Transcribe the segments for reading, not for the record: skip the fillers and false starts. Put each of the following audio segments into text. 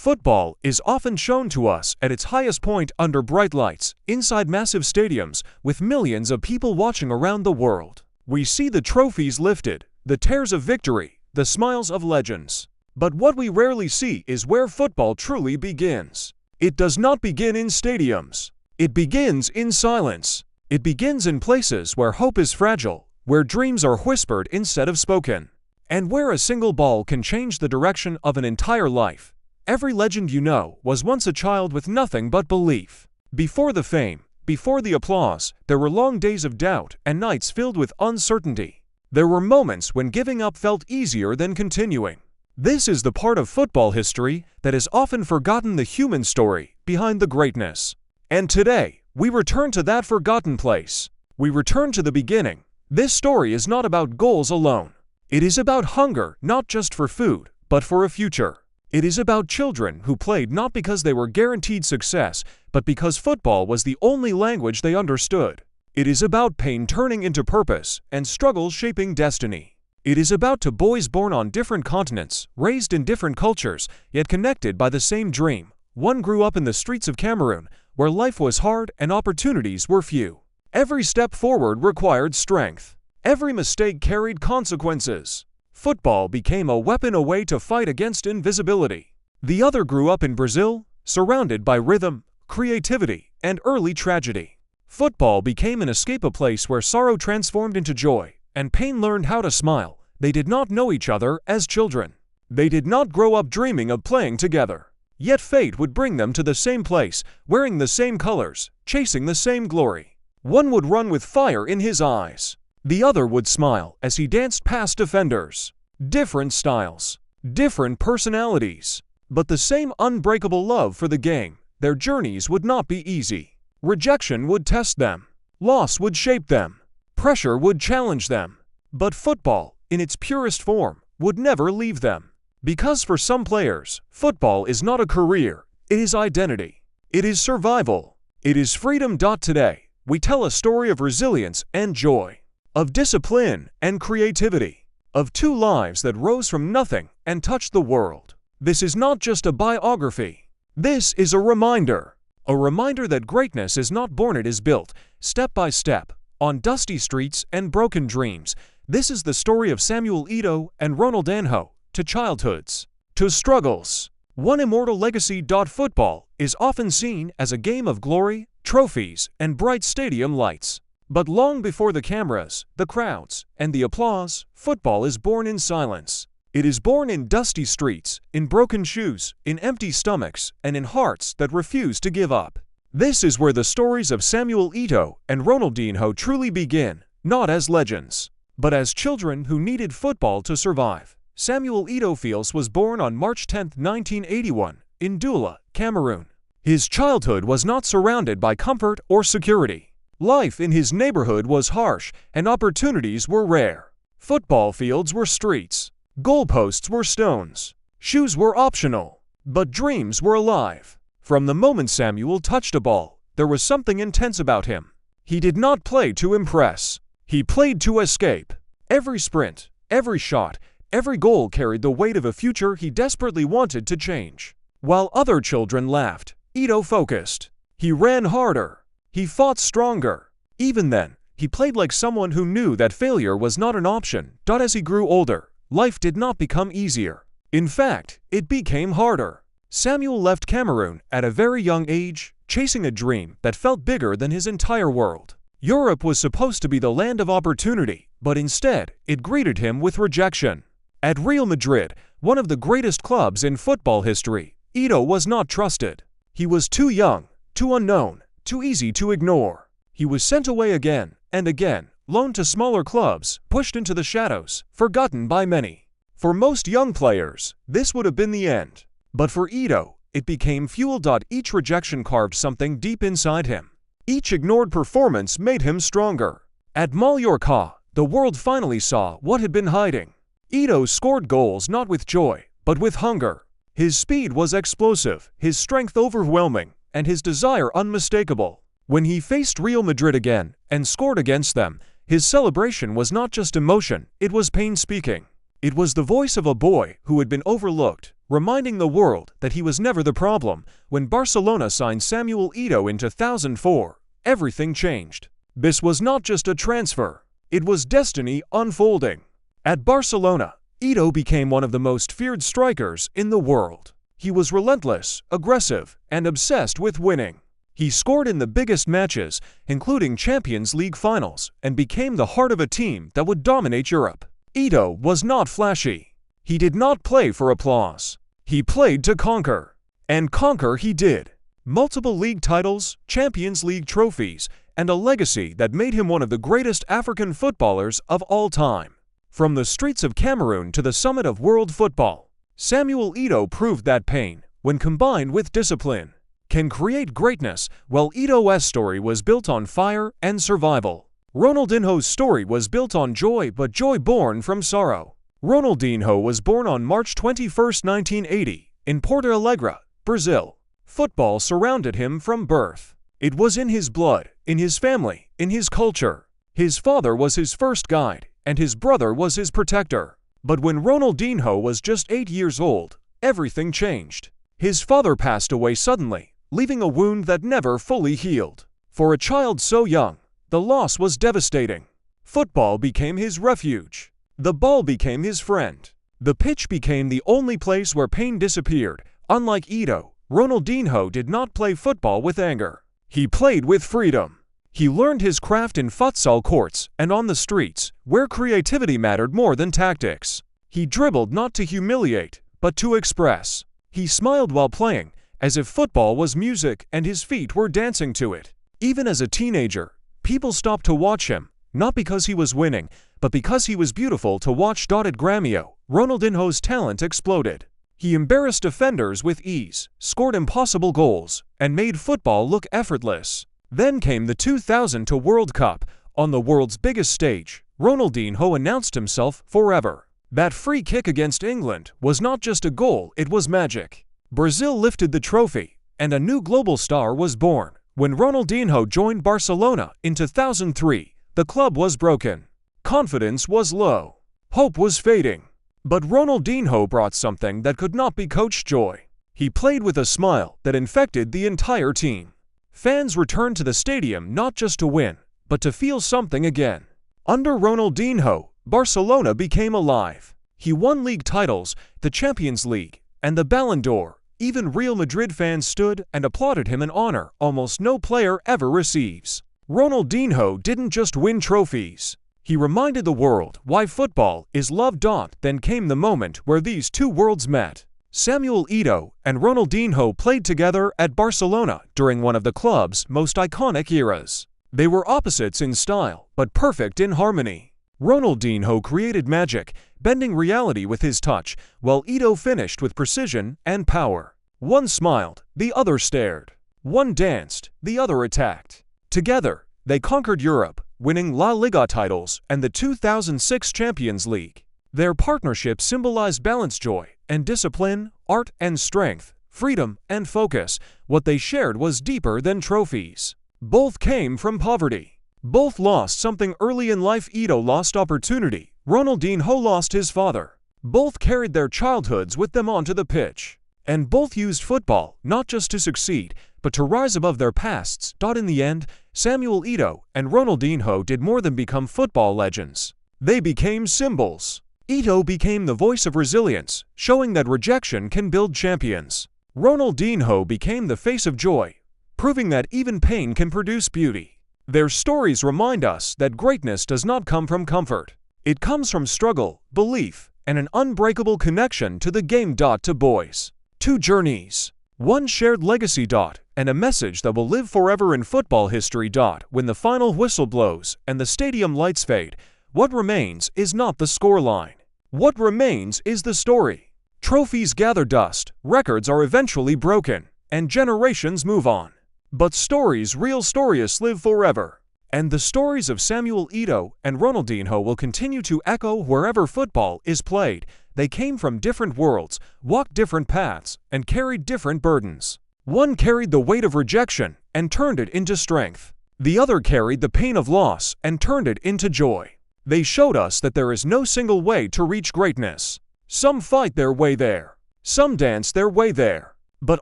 Football is often shown to us at its highest point under bright lights, inside massive stadiums, with millions of people watching around the world. We see the trophies lifted, the tears of victory, the smiles of legends. But what we rarely see is where football truly begins. It does not begin in stadiums. It begins in silence. It begins in places where hope is fragile, where dreams are whispered instead of spoken, and where a single ball can change the direction of an entire life. Every legend you know was once a child with nothing but belief. Before the fame, before the applause, there were long days of doubt and nights filled with uncertainty. There were moments when giving up felt easier than continuing. This is the part of football history that is often forgotten, the human story behind the greatness. And today, we return to that forgotten place. We return to the beginning. This story is not about goals alone. It is about hunger, not just for food, but for a future. It is about children who played not because they were guaranteed success, but because football was the only language they understood. It is about pain turning into purpose and struggle shaping destiny. It is about two boys born on different continents, raised in different cultures, yet connected by the same dream. One grew up in the streets of Cameroon, where life was hard and opportunities were few. Every step forward required strength. Every mistake carried consequences. Football became a weapon, a way to fight against invisibility. The other grew up in Brazil, surrounded by rhythm, creativity, and early tragedy. Football became an escape, a place where sorrow transformed into joy, and pain learned how to smile. They did not know each other as children. They did not grow up dreaming of playing together. Yet fate would bring them to the same place, wearing the same colors, chasing the same glory. One would run with fire in his eyes. The other would smile as he danced past defenders. Different styles, different personalities, but the same unbreakable love for the game. Their journeys would not be easy. Rejection would test them. Loss would shape them. Pressure would challenge them. But football, in its purest form, would never leave them. Because for some players, football is not a career, it is identity. It is survival. It is freedom. Today, we tell a story of resilience and joy, of discipline and creativity, of two lives that rose from nothing and touched the world. This is not just a biography. This is a reminder that greatness is not born, it is built, step by step, on dusty streets and broken dreams. This is the story of Samuel Eto'o and Ronaldinho, to childhoods, to struggles. One immortal legacy. Football is often seen as a game of glory, trophies, and bright stadium lights. But long before the cameras, the crowds, and the applause, football is born in silence. It is born in dusty streets, in broken shoes, in empty stomachs, and in hearts that refuse to give up. This is where the stories of Samuel Eto'o and Ronaldinho truly begin, not as legends, but as children who needed football to survive. Samuel Eto'o was born on March 10, 1981, in Douala, Cameroon. His childhood was not surrounded by comfort or security. Life in his neighborhood was harsh, and opportunities were rare. Football fields were streets. Goalposts were stones. Shoes were optional. But dreams were alive. From the moment Samuel touched a ball, there was something intense about him. He did not play to impress. He played to escape. Every sprint, every shot, every goal carried the weight of a future he desperately wanted to change. While other children laughed, Eto'o focused. He ran harder. He fought stronger. Even then, he played like someone who knew that failure was not an option. As he grew older, life did not become easier. In fact, it became harder. Samuel left Cameroon at a very young age, chasing a dream that felt bigger than his entire world. Europe was supposed to be the land of opportunity, but instead, it greeted him with rejection. At Real Madrid, one of the greatest clubs in football history, Eto'o was not trusted. He was too young, too unknown, too easy to ignore. He was sent away again and again, loaned to smaller clubs, pushed into the shadows, forgotten by many. For most young players, this would have been the end. But for Eto'o, it became fuel. Each rejection carved something deep inside him. Each ignored performance made him stronger. At Mallorca, the world finally saw what had been hiding. Eto'o scored goals not with joy, but with hunger. His speed was explosive, his strength overwhelming, and his desire unmistakable. When he faced Real Madrid again and scored against them, his celebration was not just emotion, it was pain speaking. It was the voice of a boy who had been overlooked, reminding the world that he was never the problem. When Barcelona signed Samuel Eto'o in 2004, everything changed. This was not just a transfer, it was destiny unfolding. At Barcelona, Eto'o became one of the most feared strikers in the world. He was relentless, aggressive, and obsessed with winning. He scored in the biggest matches, including Champions League finals, and became the heart of a team that would dominate Europe. Eto'o was not flashy. He did not play for applause. He played to conquer. And conquer he did. Multiple league titles, Champions League trophies, and a legacy that made him one of the greatest African footballers of all time. From the streets of Cameroon to the summit of world football, Samuel Eto'o proved that pain, when combined with discipline, can create greatness. While Eto'o's story was built on fire and survival, Ronaldinho's story was built on joy, but joy born from sorrow. Ronaldinho was born on March 21, 1980, in Porto Alegre, Brazil. Football surrounded him from birth. It was in his blood, in his family, in his culture. His father was his first guide, and his brother was his protector. But when Ronaldinho was just 8 years old, everything changed. His father passed away suddenly, leaving a wound that never fully healed. For a child so young, the loss was devastating. Football became his refuge. The ball became his friend. The pitch became the only place where pain disappeared. Unlike Eto'o, Ronaldinho did not play football with anger. He played with freedom. He learned his craft in futsal courts and on the streets, where creativity mattered more than tactics. He dribbled not to humiliate, but to express. He smiled while playing, as if football was music and his feet were dancing to it. Even as a teenager, people stopped to watch him, not because he was winning, but because he was beautiful to watch. At Grêmio, Ronaldinho's talent exploded. He embarrassed defenders with ease, scored impossible goals, and made football look effortless. Then came the 2002 World Cup. On the world's biggest stage, Ronaldinho announced himself forever. That free kick against England was not just a goal, it was magic. Brazil lifted the trophy, and a new global star was born. When Ronaldinho joined Barcelona in 2003, the club was broken. Confidence was low. Hope was fading. But Ronaldinho brought something that could not be coached: joy. He played with a smile that infected the entire team. Fans returned to the stadium not just to win, but to feel something again. Under Ronaldinho, Barcelona became alive. He won league titles, the Champions League, and the Ballon d'Or. Even Real Madrid fans stood and applauded him, an honor almost no player ever receives. Ronaldinho didn't just win trophies. He reminded the world why football is loved. Then came the moment where these two worlds met. Samuel Eto'o and Ronaldinho played together at Barcelona during one of the club's most iconic eras. They were opposites in style, but perfect in harmony. Ronaldinho created magic, bending reality with his touch, while Eto'o finished with precision and power. One smiled, the other stared. One danced, the other attacked. Together, they conquered Europe, winning La Liga titles and the 2006 Champions League. Their partnership symbolized balance, joy and discipline, art and strength, freedom and focus. What they shared was deeper than trophies. Both came from poverty. Both lost something early in life. Eto'o lost opportunity. Ronaldinho lost his father. Both carried their childhoods with them onto the pitch. And both used football not just to succeed, but to rise above their pasts. In the end, Samuel Eto'o and Ronaldinho did more than become football legends. They became symbols. Eto'o became the voice of resilience, showing that rejection can build champions. Ronaldinho became the face of joy, proving that even pain can produce beauty. Their stories remind us that greatness does not come from comfort. It comes from struggle, belief, and an unbreakable connection to the game. To boys. Two journeys. One shared legacy. And a message that will live forever in football history. When the final whistle blows and the stadium lights fade, what remains is not the scoreline. What remains is the story. Trophies gather dust, records are eventually broken, and generations move on. But stories, real stories, live forever. And the stories of Samuel Eto'o and Ronaldinho will continue to echo wherever football is played. They came from different worlds, walked different paths, and carried different burdens. One carried the weight of rejection and turned it into strength. The other carried the pain of loss and turned it into joy. They showed us that there is no single way to reach greatness. Some fight their way there. Some dance their way there. But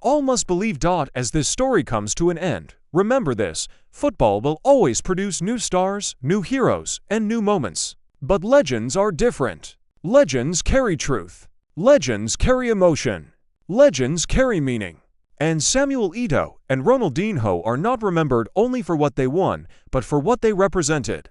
all must believe. As this story comes to an end, remember this: football will always produce new stars, new heroes, and new moments. But legends are different. Legends carry truth. Legends carry emotion. Legends carry meaning. And Samuel Eto'o and Ronaldinho are not remembered only for what they won, but for what they represented.